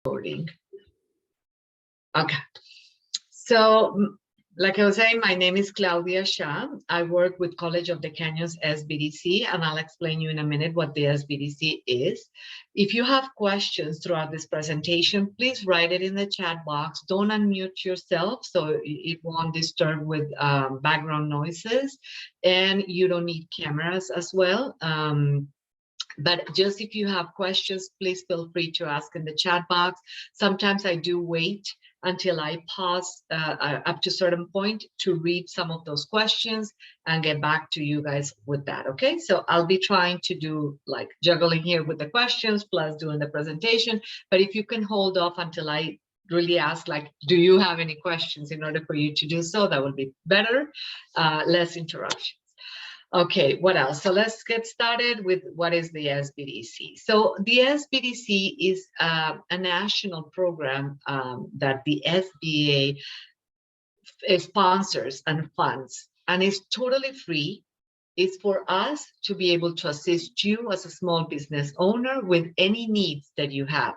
Recording. Okay. So, like I was saying, my name is Claudia Shah. I work with College of the Canyons SBDC, and I'll explain you in a minute what the SBDC is. If you have questions throughout this presentation, please write it in the chat box. Don't unmute yourself so it won't disturb with background noises, and you don't need cameras as well. But just if you have questions, please feel free to ask in the chat box. Sometimes I do wait until I pause up to a certain point to read some of those questions and get back to you guys with that, okay? So I'll be trying to do like juggling here with the questions plus doing the presentation. But if you can hold off until I really ask, like, do you have any questions in order for you to do so, that would be better, less interruption. Okay, what else? So let's get started with what is the SBDC. So the SBDC is a national program that the SBA sponsors and funds, and it's totally free. It's for us to be able to assist you as a small business owner with any needs that you have.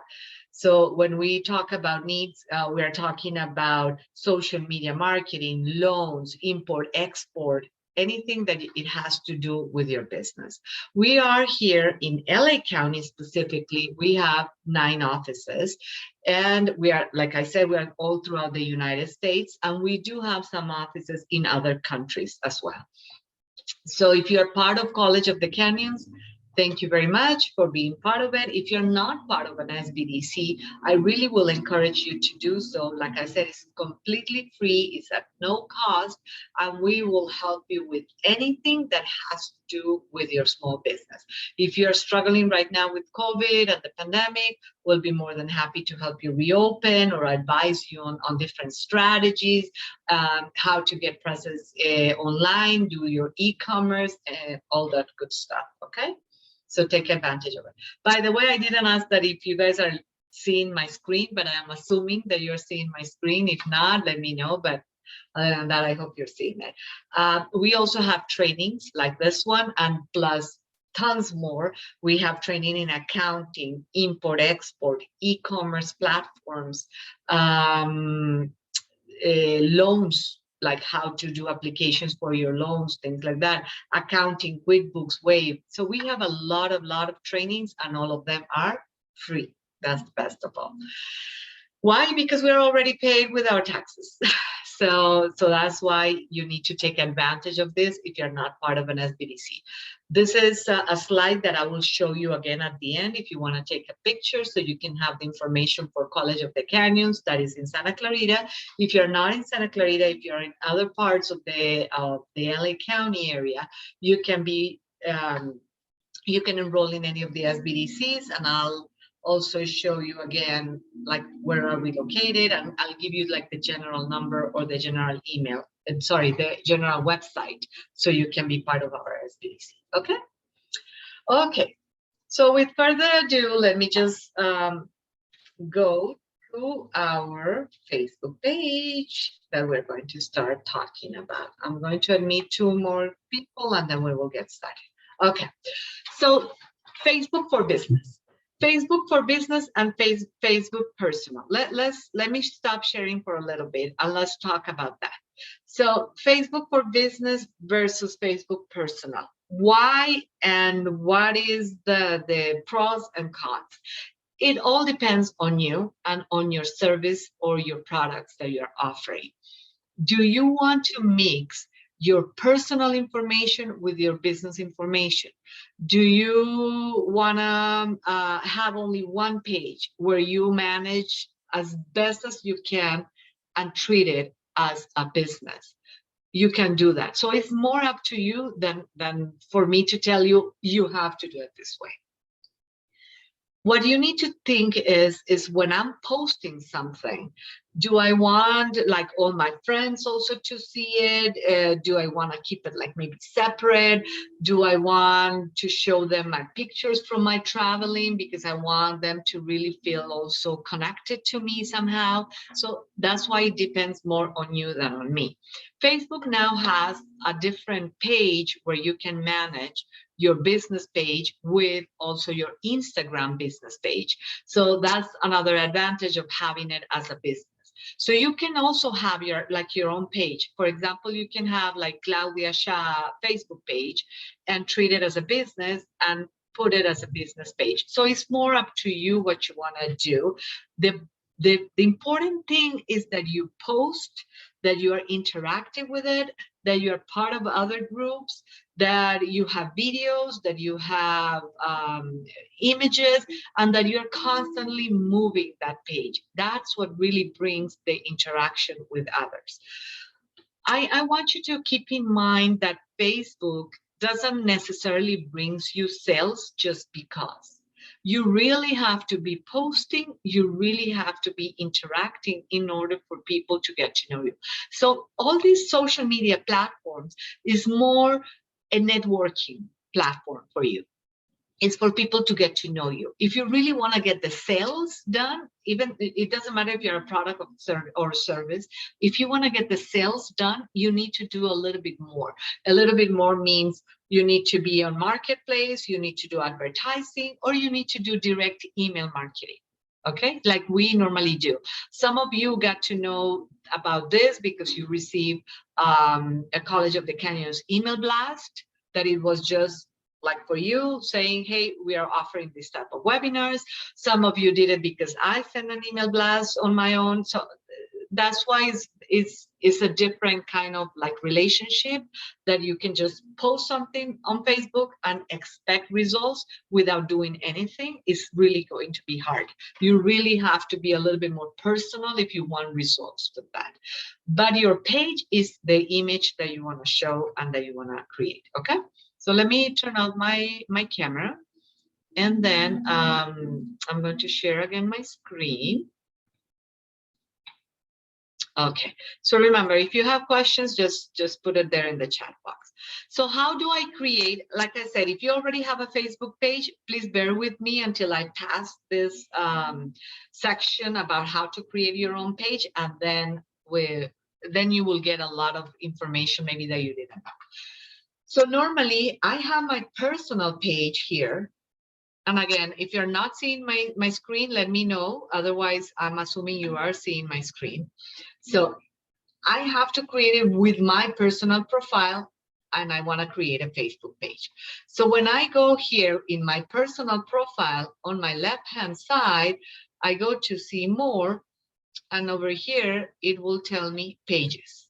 So when we talk about needs, we are talking about social media marketing, loans, import, export, anything that it has to do with your business. We are here in LA County specifically. We have 9 offices, and we are, like I said, we are all throughout the United States, and we do have some offices in other countries as well. So if you're part of College of the Canyons, thank you very much for being part of it. If you're not part of an SBDC, I really will encourage you to do so. Like I said, it's completely free, it's at no cost, and we will help you with anything that has to do with your small business. If you're struggling right now with COVID and the pandemic, we'll be more than happy to help you reopen or advise you on different strategies, how to get presence online, do your e-commerce, and all that good stuff, okay? So take advantage of it. By the way, I didn't ask that if you guys are seeing my screen, but I'm assuming that you're seeing my screen. If not, let me know. But other than that, I hope you're seeing it. We also have trainings like this one, and plus tons more. We have training in accounting, import, export, e-commerce platforms, loans, like how to do applications for your loans, things like that, accounting, QuickBooks, Wave. So we have a lot of trainings, and all of them are free. That's the best of all. Why? Because we're already paid with our taxes. So that's why you need to take advantage of this if you're not part of an SBDC. This is a slide that I will show you again at the end if you want to take a picture so you can have the information for College of the Canyons that is in Santa Clarita. If you're not in Santa Clarita, if you're in other parts of the LA County area, you can be you can enroll in any of the SBDCs, and I'll also show you again like where are we located, and I'll give you like the general number or the general email, sorry, the general website, so you can be part of our SBDC. Okay, so with further ado, let me just go to our Facebook page that we're going to start talking about. I'm going to admit 2 more people and then we will get started. Okay, so Facebook for Business. Facebook for Business and Facebook Personal. Let me stop sharing for a little bit and let's talk about that. So Facebook for Business versus Facebook Personal. Why and what is the pros and cons? It all depends on you and on your service or your products that you're offering. Do you want to mix your personal information with your business information? Do you want to have only one page where you manage as best as you can and treat it as a business? You can do that. So it's more up to you than for me to tell you, you have to do it this way. What you need to think is when I'm posting something, do I want like all my friends also to see it? Do I want to keep it like maybe separate? Do I want to show them my pictures from my traveling because I want them to really feel also connected to me somehow? So that's why it depends more on you than on me. Facebook now has a different page where you can manage your business page with also your Instagram business page. So that's another advantage of having it as a business. So you can also have your own page. For example, you can have like Claudia Shah Facebook page and treat it as a business and put it as a business page. So it's more up to you what you want to do. The important thing is that you post, that you are interactive with it, that you're part of other groups, that you have videos, that you have images, and that you're constantly moving that page. That's what really brings the interaction with others. I want you to keep in mind that Facebook doesn't necessarily brings you sales just because. You really have to be posting, you really have to be interacting in order for people to get to know you. So all these social media platforms is more a networking platform for you. It's for people to get to know you. If you really want to get the sales done, even it doesn't matter if you're a product or service, if you want to get the sales done, you need to do a little bit more. A little bit more means you need to be on marketplace, you need to do advertising, or you need to do direct email marketing. Okay, like we normally do. Some of you got to know about this because you received a College of the Canyons email blast, that it was just like for you saying, hey, we are offering this type of webinars. Some of you did it because I sent an email blast on my own. So that's why it's a different kind of like relationship, that you can just post something on Facebook and expect results without doing anything. Is really going to be hard. You really have to be a little bit more personal if you want results with that. But your page is the image that you want to show and that you want to create. Okay. So let me turn out my camera, and then I'm going to share again my screen. Okay, so remember, if you have questions, just put it there in the chat box. So how do I create? Like I said, if you already have a Facebook page, please bear with me until I pass this section about how to create your own page, and then you will get a lot of information maybe that you didn't know. So normally I have my personal page here. And again, if you're not seeing my screen, let me know. Otherwise, I'm assuming you are seeing my screen. So I have to create it with my personal profile, and I want to create a Facebook page. So when I go here in my personal profile, on my left-hand side, I go to see more, and over here, it will tell me pages.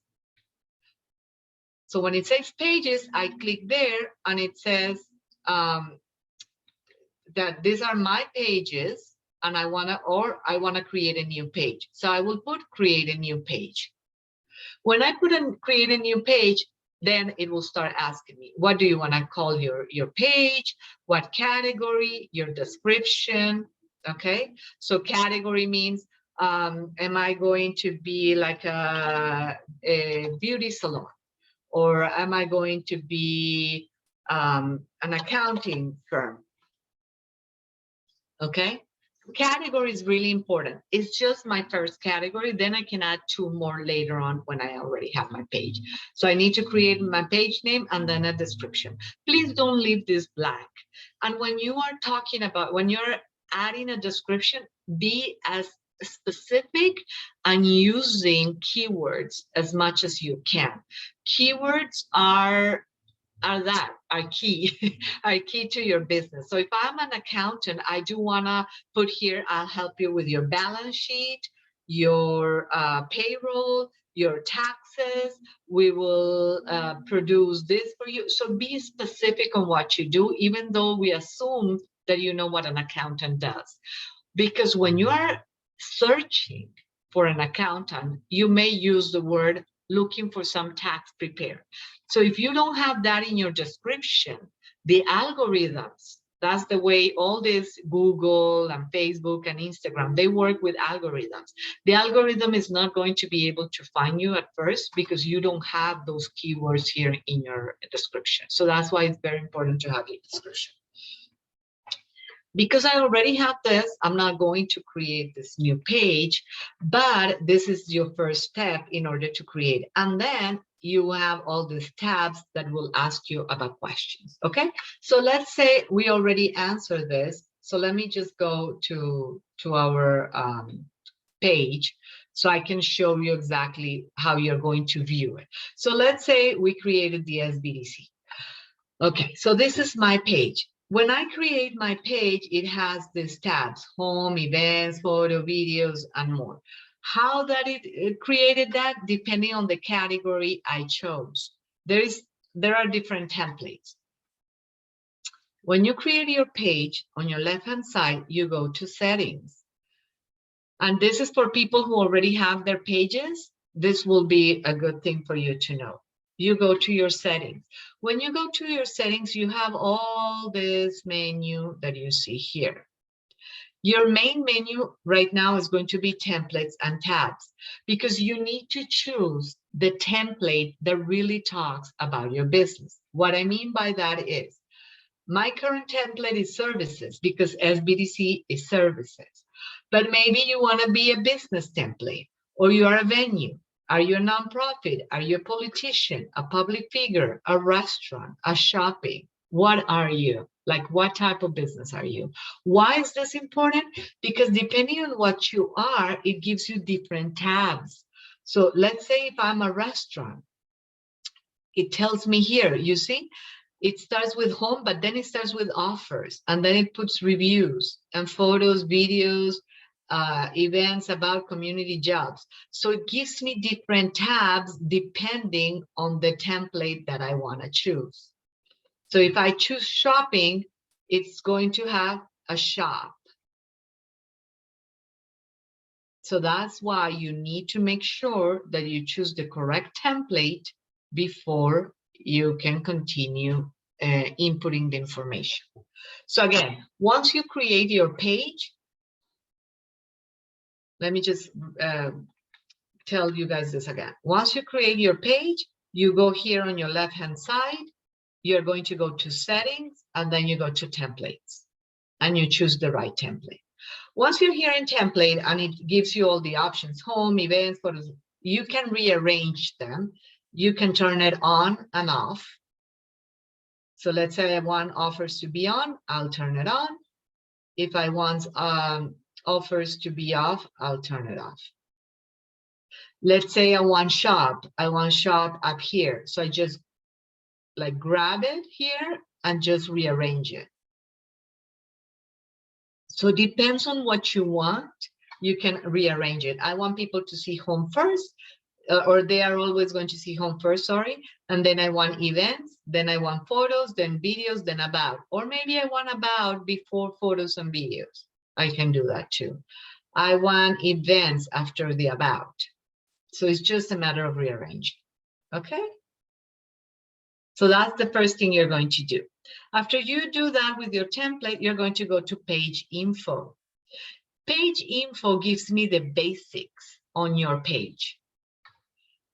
So when it says pages, I click there, and it says that these are my pages, and I want to create a new page. So I will put create a new page. When I create a new page, then it will start asking me, what do you want to call your page? What category? Your description. Okay. So category means, am I going to be like a beauty salon? Or am I going to be an accounting firm? Okay, category is really important. It's just my first category. Then I can add 2 more later on when I already have my page. So I need to create my page name and then a description. Please don't leave this blank. And when you are talking about, when you're adding a description, be as specific and using keywords as much as you can. Keywords are key are key to your business. So if I'm an accountant, I do want to put here, I'll help you with your balance sheet, your payroll, your taxes. We will produce this for you. So be specific on what you do, even though we assume that you know what an accountant does. Because when you are searching for an accountant, you may use the word looking for some tax prepared. So if you don't have that in your description, the algorithms, that's the way all this Google and Facebook and Instagram, they work with algorithms. The algorithm is not going to be able to find you at first because you don't have those keywords here in your description. So that's why it's very important to have your description. Because I already have this, I'm not going to create this new page, but this is your first step in order to create. And then you have all these tabs that will ask you about questions, okay? So let's say we already answered this. So let me just go to our page so I can show you exactly how you're going to view it. So let's say we created the SBDC. Okay, so this is my page. When I create my page, it has these tabs: home, events, photo, videos, and more. How that it created that, depending on the category I chose. There are different templates. When you create your page, on your left-hand side, you go to settings. And this is for people who already have their pages. This will be a good thing for you to know. You go to your settings. When you go to your settings, you have all this menu that you see here. Your main menu right now is going to be templates and tabs, because you need to choose the template that really talks about your business. What I mean by that is, my current template is services, because SBDC is services. But maybe you want to be a business template, or you are a venue. Are you a nonprofit? Are you a politician, a public figure, a restaurant, a shopping? What are you? Like, what type of business are you? Why is this important? Because depending on what you are, it gives you different tabs. So let's say if I'm a restaurant, it tells me here, you see, it starts with home, but then it starts with offers, and then it puts reviews and photos, videos, events about community jobs. So it gives me different tabs depending on the template that I want to choose. So if I choose shopping, it's going to have a shop. So that's why you need to make sure that you choose the correct template before you can continue inputting the information. So again, once you create your page, let me just tell you guys this again. Once you create your page, you go here on your left-hand side, you're going to go to settings, and then you go to templates, and you choose the right template. Once you're here in template and it gives you all the options, home, events, photos, you can rearrange them. You can turn it on and off. So let's say I want offers to be on, I'll turn it on. If I want offers to be off, I'll turn it off. Let's say I want shop up here. So I just like grab it here and just rearrange it. So it depends on what you want. You can rearrange it. I want people to see home first, or they are always going to see home first, sorry. And then I want events, then I want photos, then videos, then about. Or maybe I want about before photos and videos. I can do that too. I want events after the about. So it's just a matter of rearranging, okay? So that's the first thing you're going to do. After you do that with your template, you're going to go to page info. Page info gives me the basics on your page.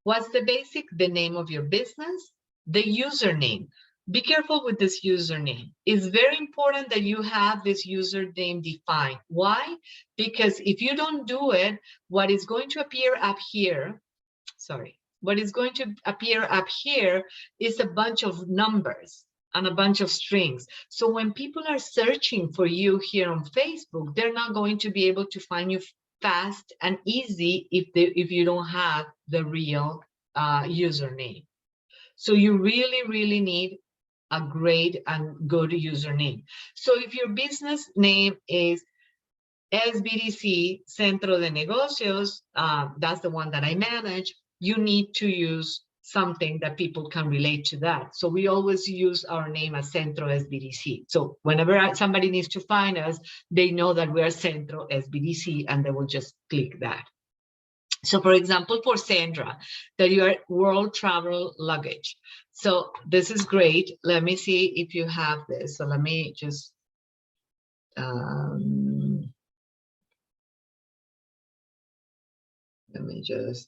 What's the basic? The name of your business, the username. Be careful with this username. It's very important that you have this username defined. Why? Because if you don't do it, what is going to appear up here, what is going to appear up here is a bunch of numbers and a bunch of strings. So when people are searching for you here on Facebook, they're not going to be able to find you fast and easy if you don't have the real username. So you really need a great and good username. So if your business name is SBDC Centro de Negocios, that's the one that I manage, you need to use something that people can relate to that. So we always use our name as Centro SBDC. So whenever somebody needs to find us, they know that we are Centro SBDC, and they will just click that. So for example, for Sandra, that you are world travel luggage. So this is great. Let me see if you have this. So let me just,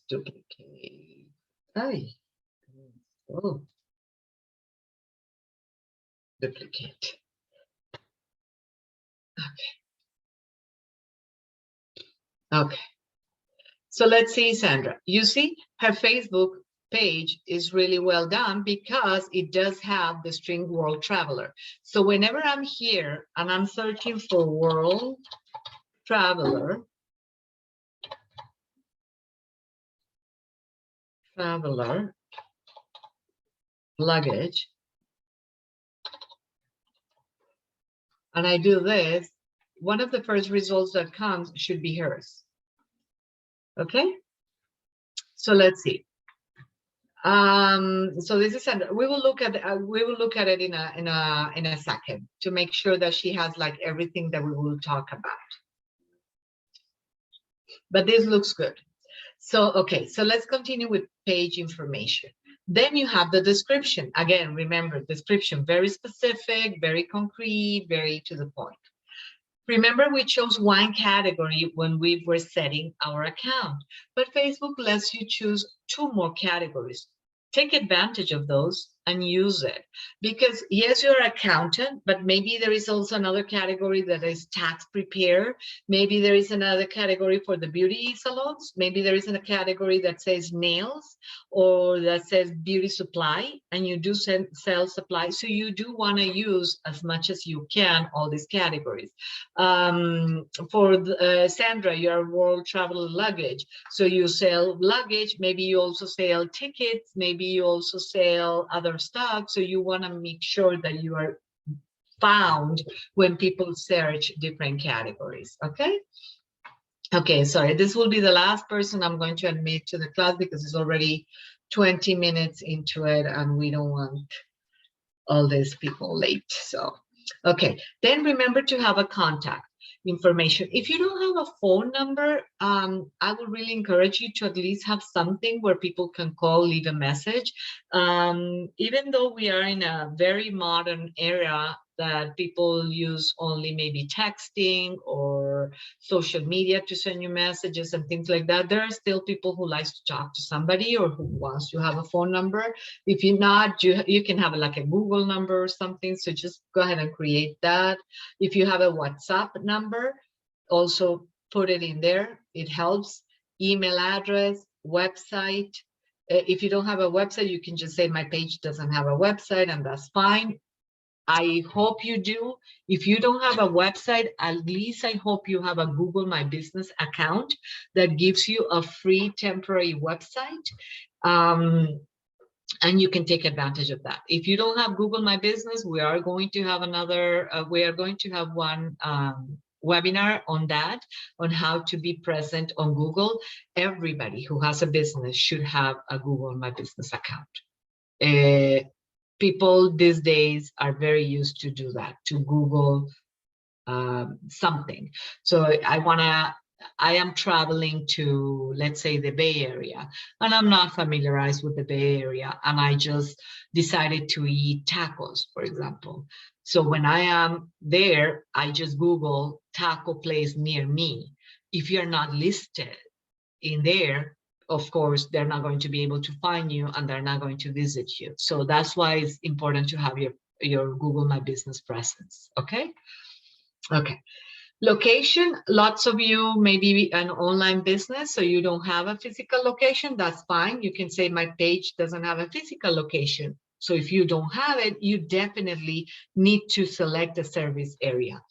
duplicate. Oh, duplicate. Okay. So let's see, Sandra. You see, her Facebook page is really well done because it does have the string world traveler. So whenever I'm here and I'm searching for world traveler, luggage, and I do this, one of the first results that comes should be hers. Okay, so let's see. So this is, we will look at it in a second to make sure that she has like everything that we will talk about. But this looks good. So okay, so let's continue with page information. Then you have the description. Again, remember, description, very specific, very concrete, very to the point. Remember, we chose one category when we were setting our account, but Facebook lets you choose 2 more categories. Take advantage of those and use it, because yes, you're an accountant, but maybe there is also another category that is tax preparer. Maybe there is another category for the beauty salons. Maybe there is a category that says nails or that says beauty supply, and you do sell supply. So you do want to use as much as you can all these categories. For Sandra, you're world travel luggage. So you sell luggage, maybe you also sell tickets, maybe you also sell other stuff. So you want to make sure that you are found when people search different categories. Okay. Okay, sorry, this will be the last person I'm going to admit to the class because it's already 20 minutes into it and we don't want all these people late. So, okay, then remember to have a contact information. If you don't have a phone number, I would really encourage you to at least have something where people can call, leave a message. Even though we are in a very modern era that people use only maybe texting or social media to send you messages and things like that, there are still people who likes to talk to somebody or who wants to have a phone number. If you're not, you can have like a Google number or something, so just go ahead and create that. If you have a WhatsApp number, also put it in there, it helps. Email address, website. If you don't have a website, you can just say my page doesn't have a website, and that's fine. I hope you do. If you don't have a website, at least I hope you have a Google My Business account that gives you a free temporary website. And you can take advantage of that. If you don't have Google My Business, we are going to have one webinar on that, on how to be present on Google. Everybody who has a business should have a Google My Business account. People these days are very used to do that, to Google something. So I am traveling to, let's say, the Bay Area, and I'm not familiarized with the Bay Area, and I just decided to eat tacos, for example. So when I am there, I just Google taco place near me. If you're not listed in there, of course, they're not going to be able to find you and they're not going to visit you. So that's why it's important to have your Google My Business presence. Okay. Okay. Location, lots of you may be an online business, so you don't have a physical location. That's fine. You can say my page doesn't have a physical location. So if you don't have it, you definitely need to select a service area.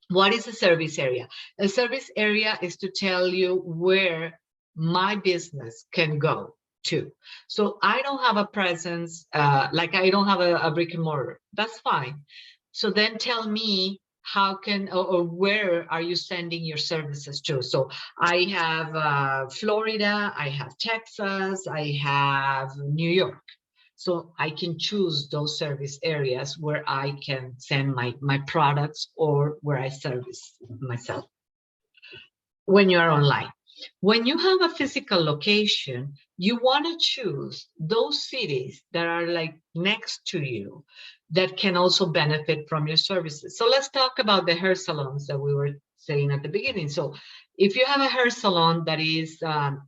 What is a service area? A service area is to tell you where my business can go to. So I don't have a presence, like I don't have a brick and mortar. That's fine. So then tell me how can, or where are you sending your services to? So I have Florida, I have Texas, I have New York. So I can choose those service areas where I can send my products or where I service myself. When you are online, when you have a physical location, you want to choose those cities that are like next to you that can also benefit from your services. So let's talk about the hair salons that we were saying at the beginning. So if you have a hair salon that is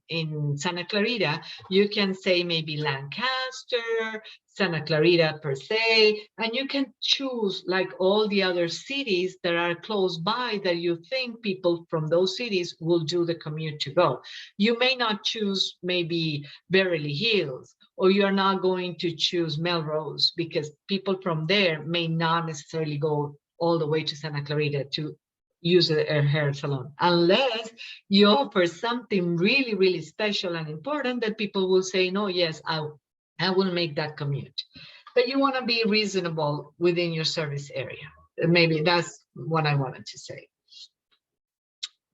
in Santa Clarita, you can say maybe Lancaster, Santa Clarita per se, and you can choose like all the other cities that are close by that you think people from those cities will do the commute to go. You may not choose maybe Beverly Hills, or you're not going to choose Melrose because people from there may not necessarily go all the way to Santa Clarita to use a hair salon, unless you offer something really, really special and important that people will say, no, yes, I will make that commute. But you want to be reasonable within your service area. Maybe that's what I wanted to say.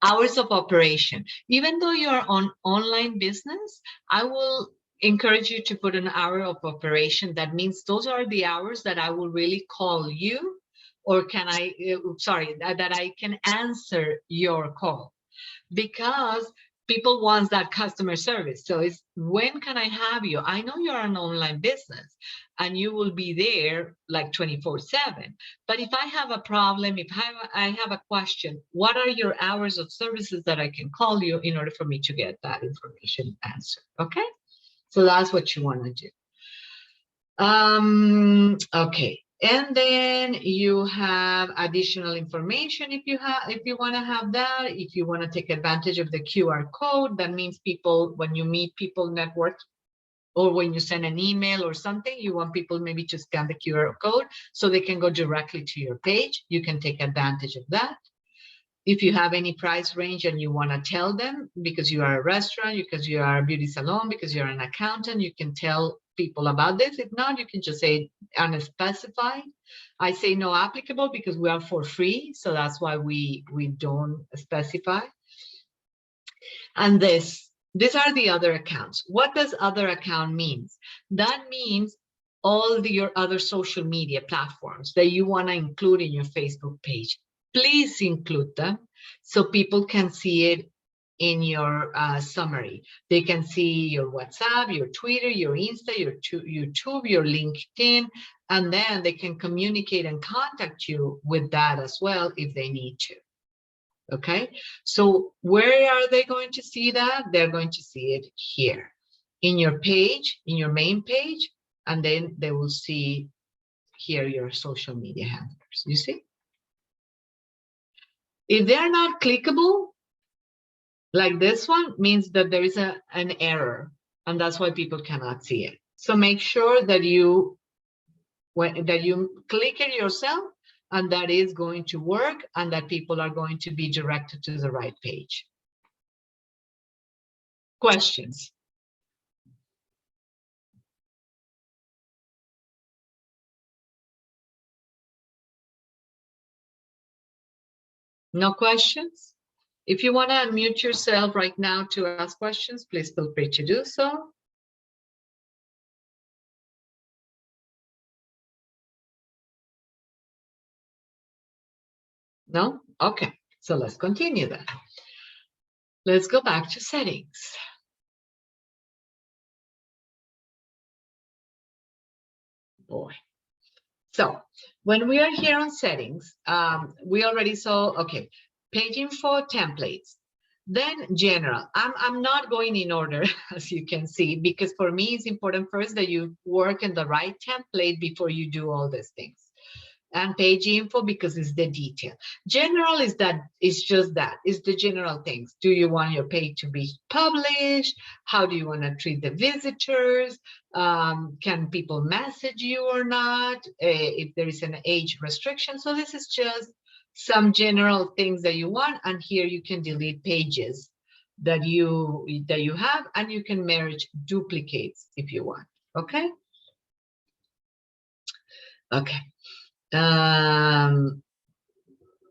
Hours of operation. Even though you're on online business, I will encourage you to put an hour of operation. That means those are the hours that I will really call you, or can I, that I can answer your call, because people want that customer service. So it's, when can I have you? I know you're an online business and you will be there like 24/7. But if I have a problem, if I have a question, what are your hours of services that I can call you in order for me to get that information answered? Okay. So that's what you want to do. Okay. And then you have additional information if you want to have that. If you want to take advantage of the QR code, that means people, when you meet people network, or when you send an email or something, you want people maybe to scan the QR code so they can go directly to your page. You can take advantage of that. If you have any price range and you want to tell them, because you are a restaurant, because you are a beauty salon, because you're an accountant, you can tell people about this. If not, you can just say unspecified. I say no applicable because we are for free, so that's why we don't specify. And these are the other accounts. What does other account means? That means all your other social media platforms that you want to include in your Facebook page. Please include them so people can see it in your summary. They can see your WhatsApp, your Twitter, your Insta, your YouTube, your LinkedIn, and then they can communicate and contact you with that as well if they need to. Okay, so where are they going to see that? They're going to see it here in your page, in your main page, and then they will see here your social media handlers. You see? If they're not clickable, like this one, means that there is an error, and that's why people cannot see it. So make sure that you click it yourself, and that is going to work, and that people are going to be directed to the right page. Questions? No questions? If you want to unmute yourself right now to ask questions, please feel free to do so. No? Okay, so let's continue then. Let's go back to settings. Boy. So when we are here on settings, we already saw, okay, page info templates. Then general. I'm not going in order, as you can see, because for me it's important first that you work in the right template before you do all these things. And page info, because it's the detail. General is just that, it's the general things. Do you want your page to be published? How do you want to treat the visitors? Can people message you or not? If there is an age restriction. So this is just some general things that you want, and here you can delete pages that you have, and you can merge duplicates if you want. Okay.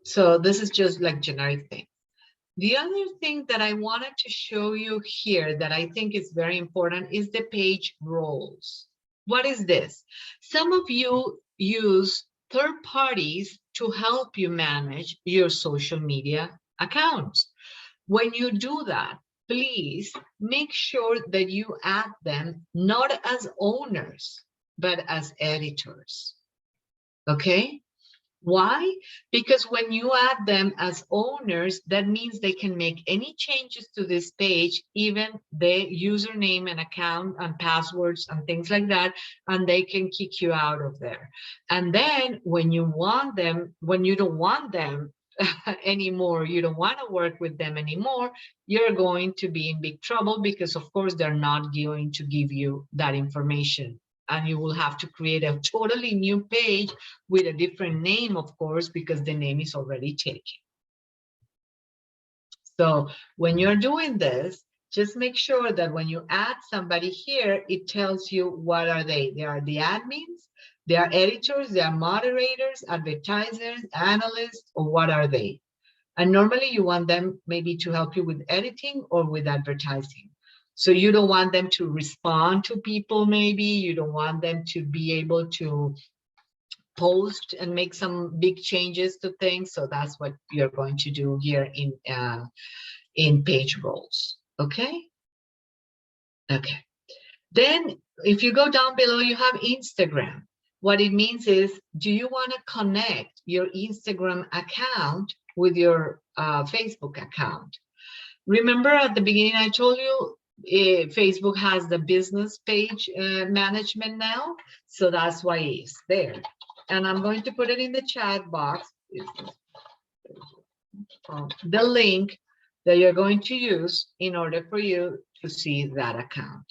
So this is just like generic thing. The other thing that I wanted to show you here that I think is very important is the page roles. What is this? Some of you use third parties to help you manage your social media accounts. When you do that, please make sure that you add them not as owners, but as editors. Okay? Why? Because when you add them as owners, that means they can make any changes to this page, even the username and account and passwords and things like that, and they can kick you out of there. And then when you want them, when you don't want them anymore, you don't want to work with them anymore, you're going to be in big trouble, because of course they're not going to give you that information. And you will have to create a totally new page with a different name, of course, because the name is already taken. So when you're doing this, just make sure that when you add somebody here, it tells you what are they. They are the admins, they are editors, they are moderators, advertisers, analysts, or what are they? And normally you want them maybe to help you with editing or with advertising. So you don't want them to respond to people, maybe. You don't want them to be able to post and make some big changes to things. So that's what you're going to do here in page roles. Okay. Okay. Then if you go down below, you have Instagram. What it means is, do you want to connect your Instagram account with your Facebook account? Remember at the beginning, I told you Facebook has the business page management now. So that's why it's there. And I'm going to put it in the chat box, the link that you're going to use in order for you to see that account.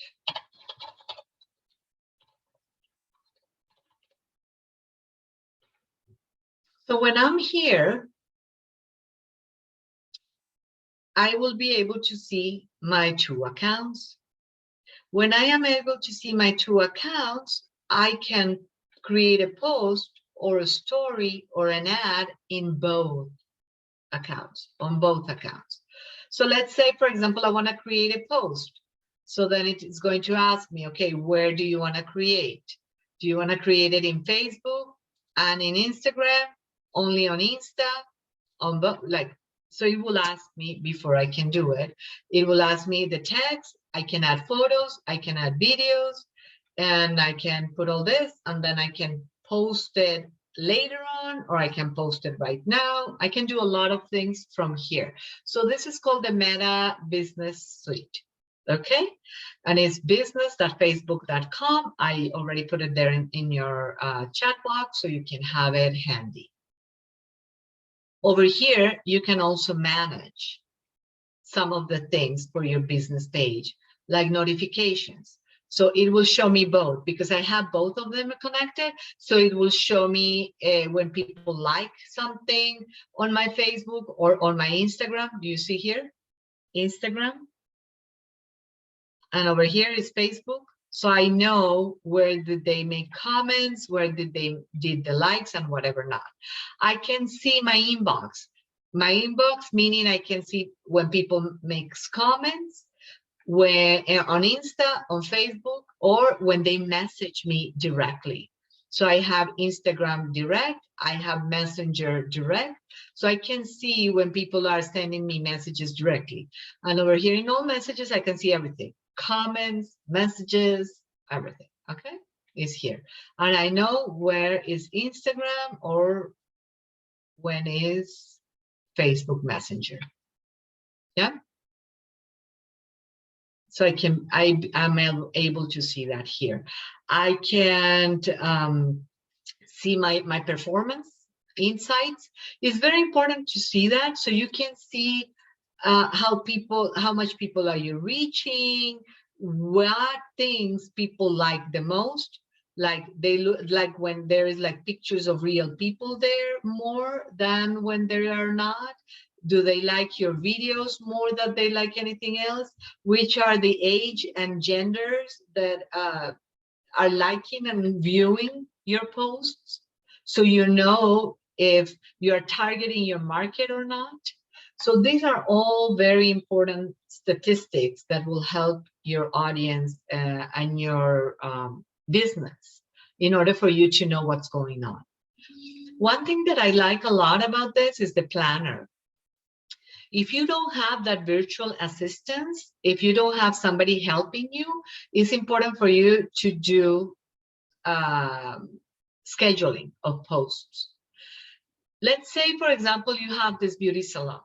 So when I'm here, I will be able to see my two accounts. When I am able to see my two accounts, I can create a post or a story or an ad in both accounts, on both accounts. So let's say, for example, I want to create a post. So then it is going to ask me, okay, where do you want to create? Do you want to create it in Facebook and in Instagram, only on Insta, on both? Like, so it will ask me before I can do it. It will ask me the text. I can add photos, I can add videos, and I can put all this, and then I can post it later on, or I can post it right now. I can do a lot of things from here. So this is called the Meta Business Suite. Okay, and it's business.facebook.com. I already put it there in your chat box, so you can have it handy. Over here, you can also manage some of the things for your business page, like notifications. So it will show me both, because I have both of them connected. So it will show me when people like something on my Facebook or on my Instagram. Do you see here? Instagram. And over here is Facebook. So I know where did they make comments, where did they did the likes and whatever not. I can see my inbox. My inbox, meaning I can see when people makes comments, when on Insta, on Facebook, or when they message me directly. So I have Instagram direct, I have Messenger direct, so I can see when people are sending me messages directly. And over here in all messages, I can see everything. Comments, messages, everything. Okay, is here. And I know where is Instagram or when is Facebook Messenger. Yeah. So I'm able to see that here. I can see my performance insights. It's very important to see that, so you can see how much people are you reaching, what things people like the most. Like they look like when there is like pictures of real people there more than when there are not. Do they like your videos more than they like anything else? Which are the age and genders that are liking and viewing your posts? So you know if you're targeting your market or not. So these are all very important statistics that will help your audience and your business in order for you to know what's going on. One thing that I like a lot about this is the planner. If you don't have that virtual assistance, if you don't have somebody helping you, it's important for you to do scheduling of posts. Let's say, for example, you have this beauty salon,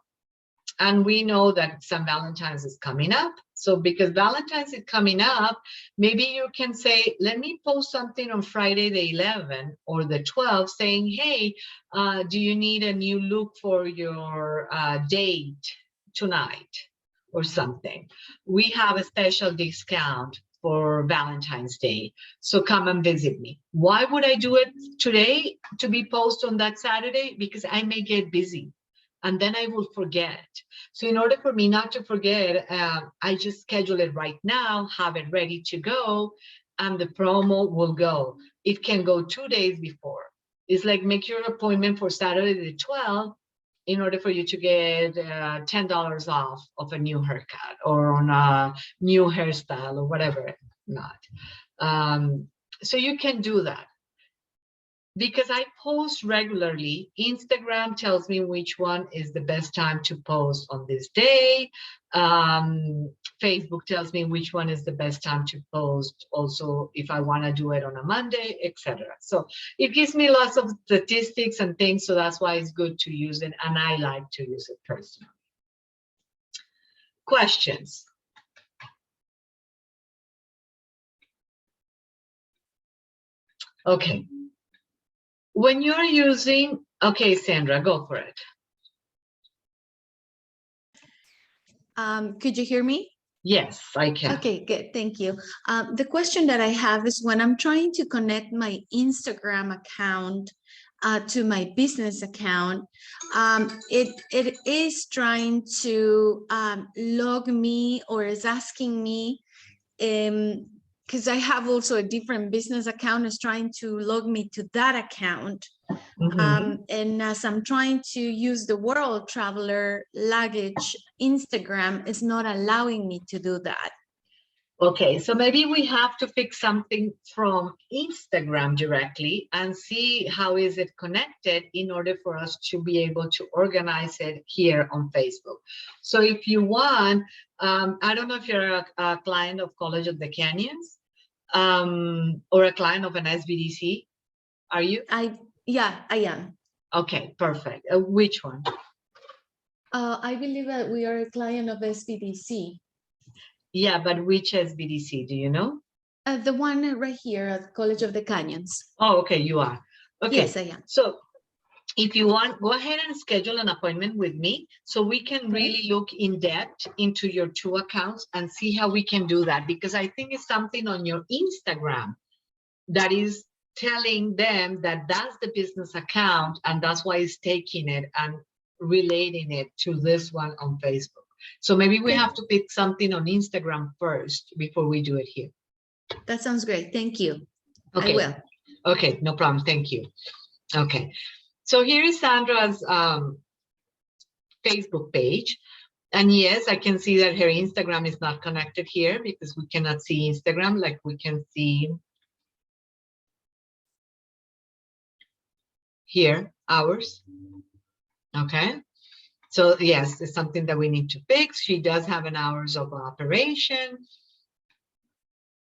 and we know that St. Valentine's is coming up. So because Valentine's is coming up, maybe you can say, let me post something on Friday the 11th or the 12th saying, hey, do you need a new look for your date tonight or something? We have a special discount for Valentine's Day, so come and visit me. Why would I do it today to be posted on that Saturday? Because I may get busy and then I will forget. So in order for me not to forget, I just schedule it right now, have it ready to go, and the promo will go. It can go 2 days before. It's like make your appointment for Saturday the 12th in order for you to get $10 off of a new haircut or on a new hairstyle or whatever not. So you can do that. Because I post regularly, Instagram tells me which one is the best time to post on this day. Facebook tells me which one is the best time to post also if I want to do it on a Monday, etc. So it gives me lots of statistics and things, so that's why it's good to use it, and I like to use it personally. Questions? Okay. When you're using, okay, Sandra, go for it. Could you hear me? Yes, I can. Okay, good. Thank you. The question that I have is when I'm trying to connect my Instagram account to my business account, it is trying to log me, or is asking me, because I have also a different business account, is trying to log me to that account. And as I'm trying to use the World Traveler luggage, Instagram is not allowing me to do that. Okay, so maybe we have to fix something from Instagram directly and see how is it connected in order for us to be able to organize it here on Facebook. So if you want, I don't know if you're a client of College of the Canyons or a client of an SBDC. Are you? Yeah, I am. Okay, perfect. Which one? I believe that we are a client of SBDC. Yeah, but which SBDC, do you know? The one right here at College of the Canyons. Oh, okay, you are. Okay. Yes, I am. So if you want, go ahead and schedule an appointment with me so we can really look in depth into your two accounts and see how we can do that, because I think it's something on your Instagram that is telling them that that's the business account and that's why it's taking it and relating it to this one on Facebook. So maybe we have to pick something on Instagram first before we do it here. That sounds great. Thank you. Okay. I will. Okay, no problem. Thank you. Okay. So here is Sandra's Facebook page. And yes, I can see that her Instagram is not connected here because we cannot see Instagram like we can see here, ours. Okay. So yes, it's something that we need to fix. She does have an hours of operation.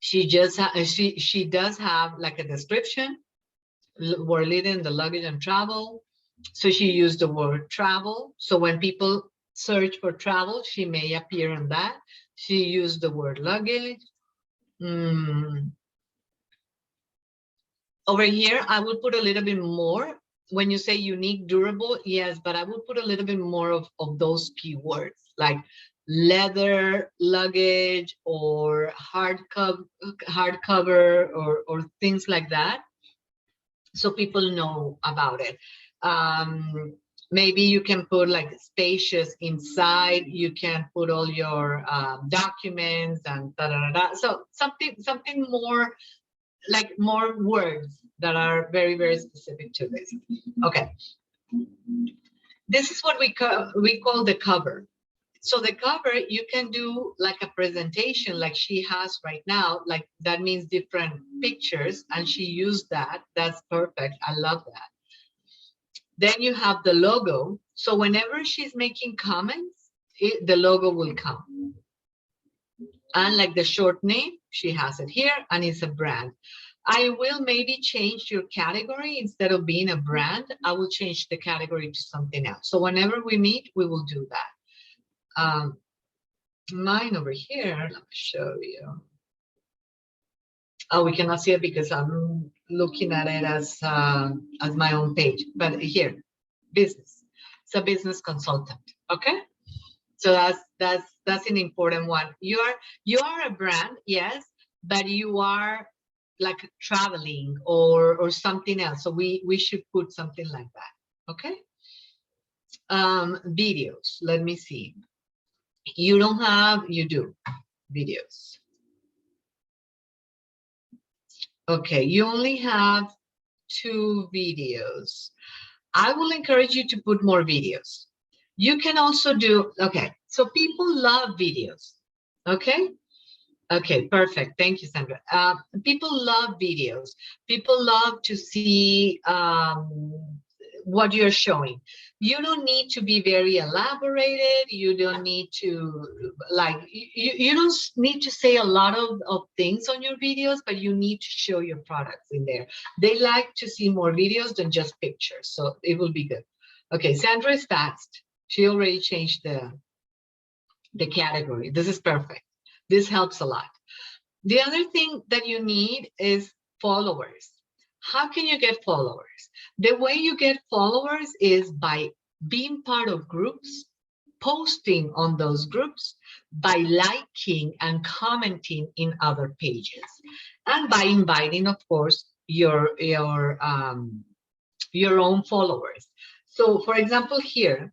She just she does have like a description. We're leading the luggage and travel. So she used the word travel. So when people search for travel, she may appear on that. She used the word luggage. Over here, I will put a little bit more. When you say unique, durable, yes, but I will put a little bit more of those keywords like leather luggage or hardcover or things like that, so people know about it. Maybe you can put like spacious inside. You can put all your documents and so something more, like more words that are very, very specific to this. Okay. This is what we call the cover. So the cover, you can do like a presentation like she has right now, like that means different pictures, and she used that. That's perfect. I love that. Then you have the logo. So whenever she's making comments, the logo will come. And like the short name, she has it here, and it's a brand. I will maybe change your category. Instead of being a brand, I will change the category to something else. So whenever we meet, we will do that. Mine over here, let me show you. Oh, we cannot see it because I'm looking at it as my own page. But here, business. It's a business consultant. Okay. So that's an important one. You are a brand, yes, but you are like traveling or something else. So we should put something like that. Okay. Videos. Let me see. You don't have, you do videos. Okay, you only have 2 videos. I will encourage you to put more videos. You can also do, okay, so people love videos. Okay. Okay, perfect. Thank you, Sandra. People love videos. People love to see what you're showing. You don't need to be very elaborated. You don't need to, like, you don't need to say a lot of things on your videos, but you need to show your products in there. They like to see more videos than just pictures, so it will be good. Okay, Sandra is fast. She already changed the category. This is perfect. This helps a lot. The other thing that you need is followers. How can you get followers? The way you get followers is by being part of groups, posting on those groups, by liking and commenting in other pages, and by inviting, of course, your own followers. So, for example, here,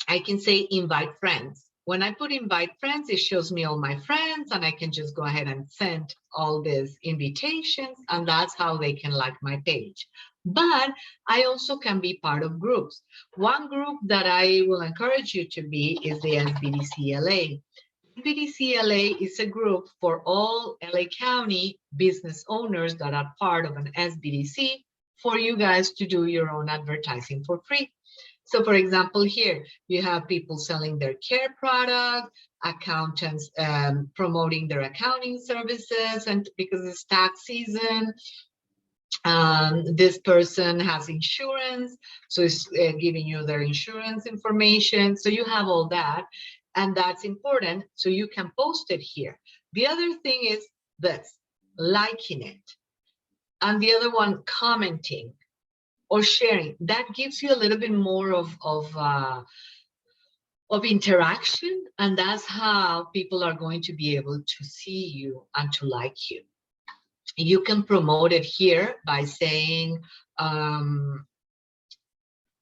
I can say invite friends. When I put invite friends, it shows me all my friends, and I can just go ahead and send all these invitations, and that's how they can like my page. But I also can be part of groups. One group that I will encourage you to be is the SBDC LA. SBDC LA is a group for all LA County business owners that are part of an SBDC for you guys to do your own advertising for free. So for example, here you have people selling their care products, accountants promoting their accounting services, and because it's tax season, this person has insurance, so it's giving you their insurance information. So you have all that, and that's important. So you can post it here. The other thing is this, liking it, and the other one, commenting or sharing. That gives you a little bit more of interaction, and that's how people are going to be able to see you and to like you. You can promote it here by saying,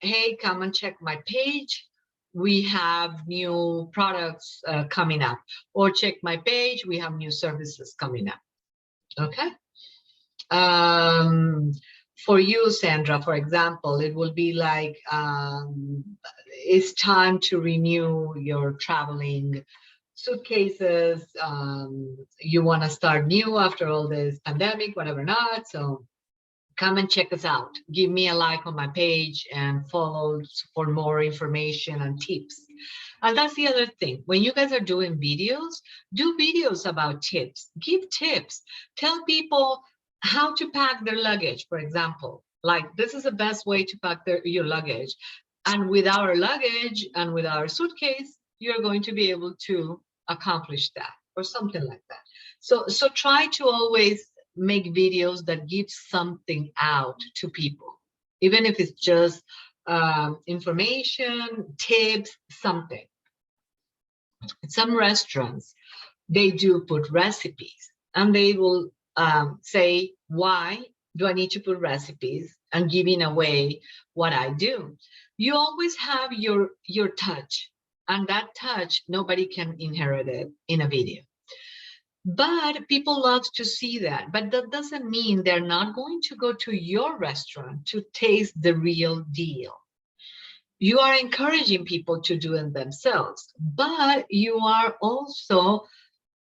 hey, come and check my page. We have new products coming up, or check my page. We have new services coming up. Okay. For you, Sandra, for example, it will be like, it's time to renew your traveling suitcases. You want to start new after all this pandemic, whatever not. So come and check us out. Give me a like on my page and follow for more information and tips. And that's the other thing. When you guys are doing videos, do videos about tips. Give tips. Tell people how to pack their luggage, for example. Like, this is the best way to pack your luggage. And with our luggage and with our suitcase, you're going to be able to accomplish that, or something like that. So try to always make videos that give something out to people, even if it's just information, tips, something. Some restaurants, they do put recipes, and they will say, why do I need to put recipes and giving away what I do? You always have your touch, and that touch, nobody can inherit it in a video. But people love to see that. But that doesn't mean they're not going to go to your restaurant to taste the real deal. You are encouraging people to do it themselves, but you are also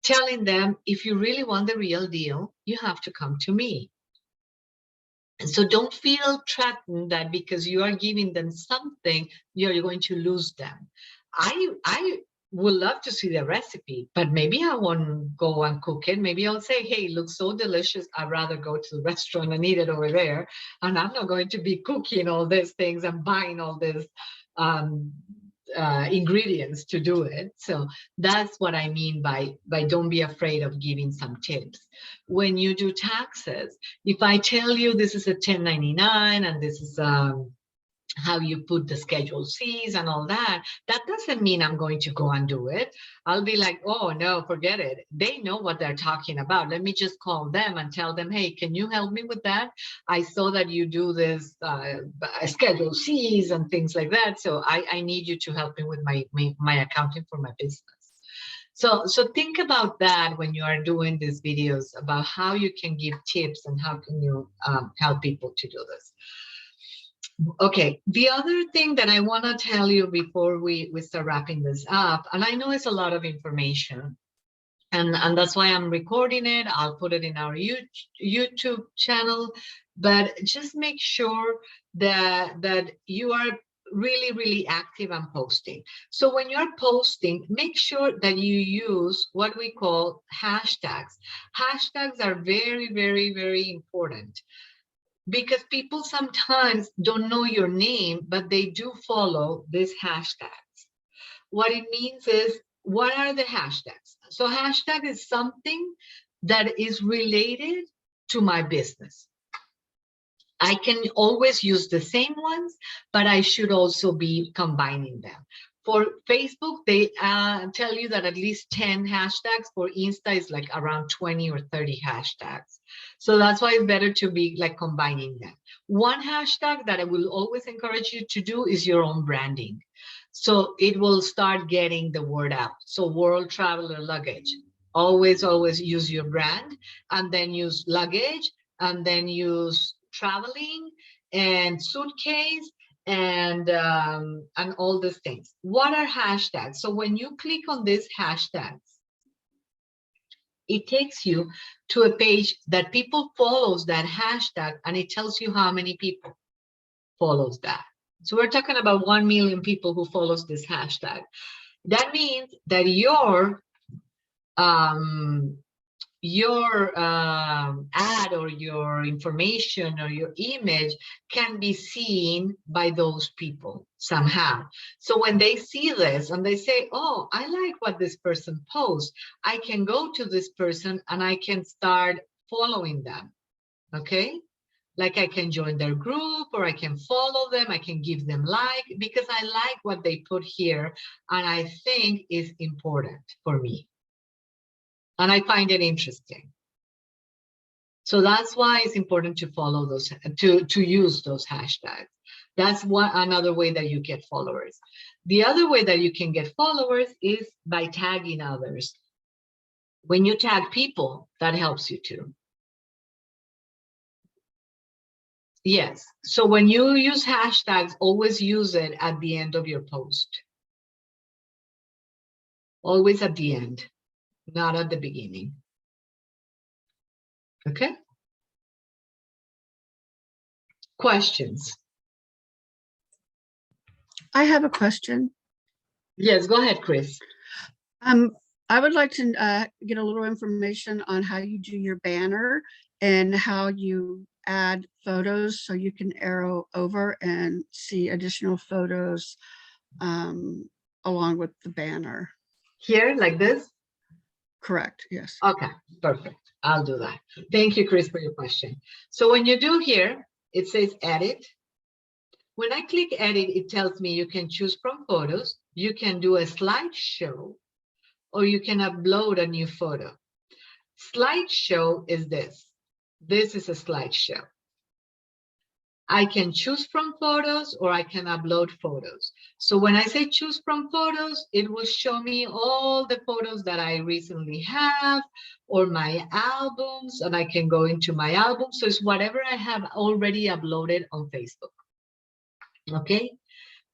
telling them, if you really want the real deal, you have to come to me. And so don't feel threatened that because you are giving them something, you're going to lose them. I would love to see the recipe, but maybe I won't go and cook it. Maybe I'll say, hey, it looks so delicious. I'd rather go to the restaurant and eat it over there. And I'm not going to be cooking all these things and buying all these ingredients to do it. So that's what I mean by don't be afraid of giving some tips. When you do taxes, if I tell you this is a 1099 and this is how you put the Schedule Cs and all that, that doesn't mean I'm going to go and do it. I'll be like, oh no, forget it. They know what they're talking about. Let me just call them and tell them, hey, can you help me with that? I saw that you do this Schedule Cs and things like that. So I need you to help me with my accounting for my business. So think about that when you are doing these videos about how you can give tips and how can you help people to do this. Okay, the other thing that I want to tell you before we start wrapping this up, and I know it's a lot of information, and that's why I'm recording it. I'll put it in our YouTube channel, but just make sure that you are really, really active and posting. So when you're posting, make sure that you use what we call hashtags. Hashtags are very, very, very important, because people sometimes don't know your name, but they do follow these hashtags. What it means is, what are the hashtags? So hashtag is something that is related to my business. I can always use the same ones, but I should also be combining them. For Facebook, they tell you that at least 10 hashtags. For Insta, is like around 20 or 30 hashtags. So that's why it's better to be like combining them. One hashtag that I will always encourage you to do is your own branding. So it will start getting the word out. So World Traveler Luggage, always use your brand, and then use luggage, and then use traveling and suitcase, and all these things. What are hashtags? So when you click on these hashtags, it takes you to a page that people follows that hashtag, and it tells you how many people follows that. So we're talking about 1 million people who follows this hashtag. That means that your ad or your information or your image can be seen by those people somehow. So when they see this and they say, oh, I like what this person posts, I can go to this person and I can start following them. Okay, like I can join their group, or I can follow them, I can give them like, because I like what they put here and I think is important for me. And I find it interesting. So that's why it's important to follow those, to use those hashtags. That's another way that you get followers. The other way that you can get followers is by tagging others. When you tag people, that helps you too. Yes. So when you use hashtags, always use it at the end of your post. Always at the end, not at the beginning. Okay. Questions? I have a question. Yes, go ahead, Chris. I would like to get a little information on how you do your banner and how you add photos so you can arrow over and see additional photos along with the banner. Here, like this? Correct, yes. Okay, perfect. I'll do that. Thank you, Chris, for your question. So when you do here, it says edit. When I click edit, it tells me you can choose from photos, you can do a slideshow, or you can upload a new photo. Slideshow is this. This is a slideshow. I can choose from photos or I can upload photos. So when I say choose from photos, it will show me all the photos that I recently have or my albums, and I can go into my album. So it's whatever I have already uploaded on Facebook. Okay.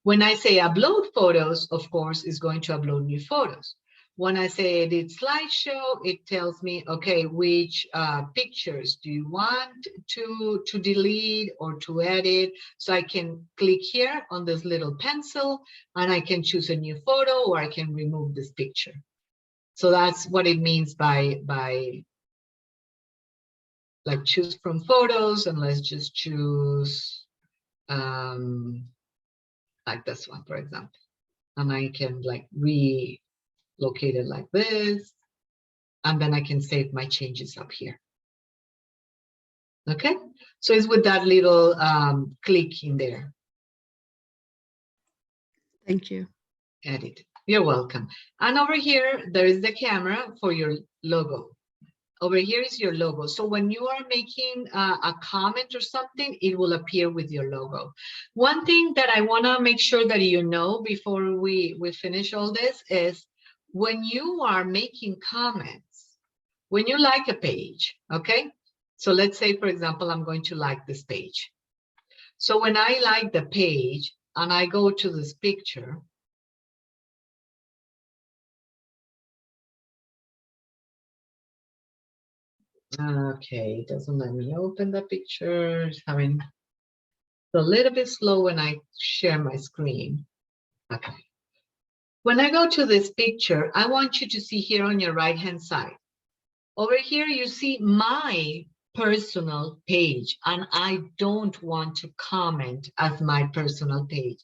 When I say upload photos, of course, it's going to upload new photos. When I say edit slideshow, it tells me, okay, which pictures do you want to delete or to edit? So I can click here on this little pencil and I can choose a new photo, or I can remove this picture. So that's what it means by like choose from photos, and let's just choose like this one, for example. And I can like relocate it like this. And then I can save my changes up here. Okay, so it's with that little click in there. Thank you. Edit. You're welcome. And over here, there is the camera for your logo. Over here is your logo. So when you are making a comment or something, it will appear with your logo. One thing that I want to make sure that you know before we finish all this is when you are making comments, when you like a page, okay? So let's say, for example, I'm going to like this page. So when I like the page and I go to this picture, okay, it doesn't let me open the picture. It's having a little bit slow when I share my screen. Okay. When I go to this picture, I want you to see here on your right-hand side. Over here, you see my personal page, and I don't want to comment as my personal page.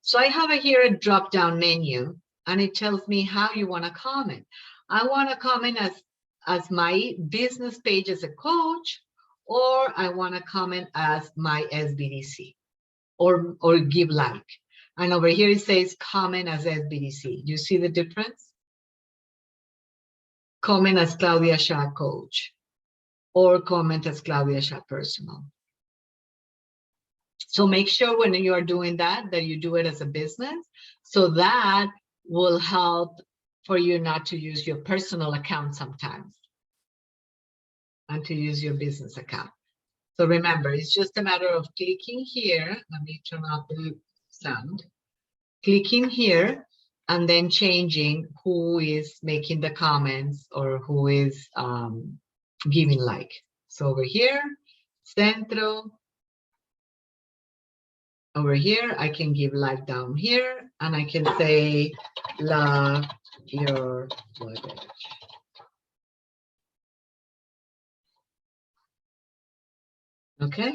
So I have here a drop-down menu, and it tells me how you want to comment. I want to comment as my business page as a coach, or I want to comment as my SBDC, or give like. And over here it says comment as SBDC. You see the difference? Comment as Claudia Shah Coach, or comment as Claudia Shah Personal. So make sure when you are doing that you do it as a business, so that will help for you not to use your personal account sometimes and to use your business account. So remember, it's just a matter of clicking here. Let me turn off the sound. Clicking here and then changing who is making the comments or who is giving like. So over here, Centro. Over here, I can give like down here, and I can say, love your luggage. Okay,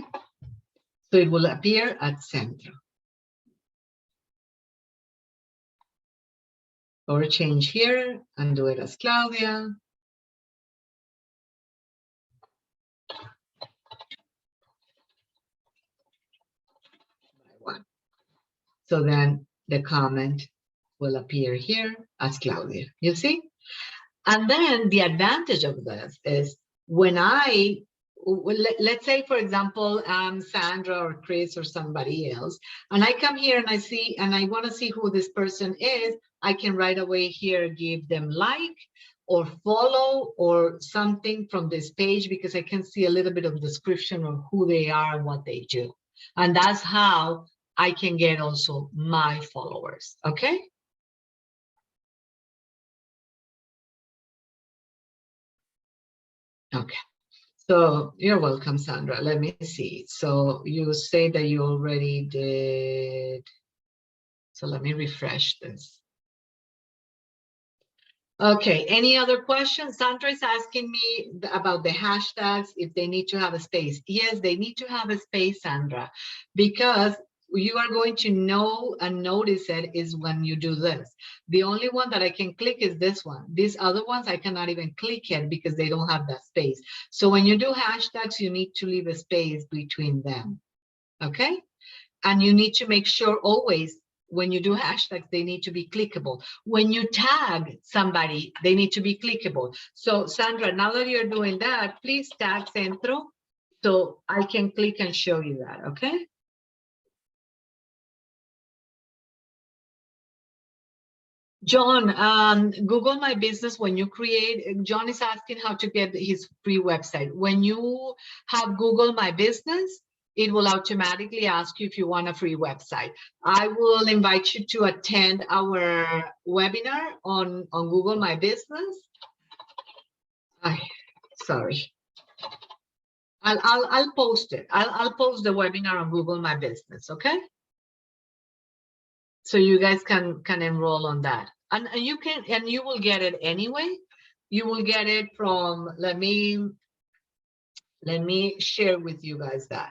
so it will appear at Centro. Or change here and do it as Claudia. So then the comment will appear here as Claudia, you see? And then the advantage of this is when let's say, for example, Sandra or Chris or somebody else, and I come here and I see, and I want to see who this person is, I can right away here give them like or follow or something from this page, because I can see a little bit of description of who they are and what they do. And that's how I can get also my followers, okay? Okay, so you're welcome, Sandra. Let me see. So you say that you already did. So let me refresh this. Okay, any other questions? Sandra is asking me about the hashtags, if they need to have a space. Yes, they need to have a space, Sandra, because you are going to know and notice it is when you do this. The only one that I can click is this one. These other ones I cannot even click it because they don't have that space. So when you do hashtags, you need to leave a space between them, okay? And you need to make sure always when you do hashtags, they need to be clickable. When you tag somebody, they need to be clickable. So Sandra, now that you're doing that, please tag Centro so I can click and show you that, okay? John, Google My Business, when you create, John is asking how to get his free website. When you have Google My Business, it will automatically ask you if you want a free website. I will invite you to attend our webinar on Google My Business. Sorry. I'll post it. I'll post the webinar on Google My Business, okay? So you guys can enroll on that. And you will get it anyway. You will get it from, let me share with you guys that.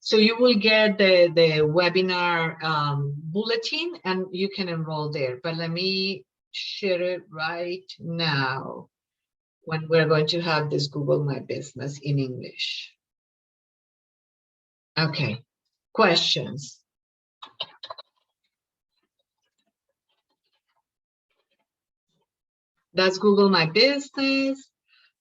So you will get the webinar bulletin and you can enroll there. But let me share it right now when we're going to have this Google My Business in English. Okay, questions? That's Google My Business.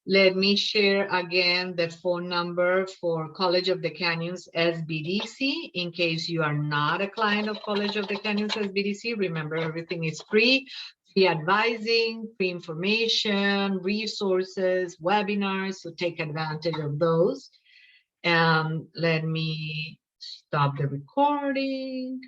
Let me share again the phone number for College of the Canyons SBDC. In case you are not a client of College of the Canyons SBDC, remember everything is free. Free advising, free information, resources, webinars, so take advantage of those. Let me stop the recording.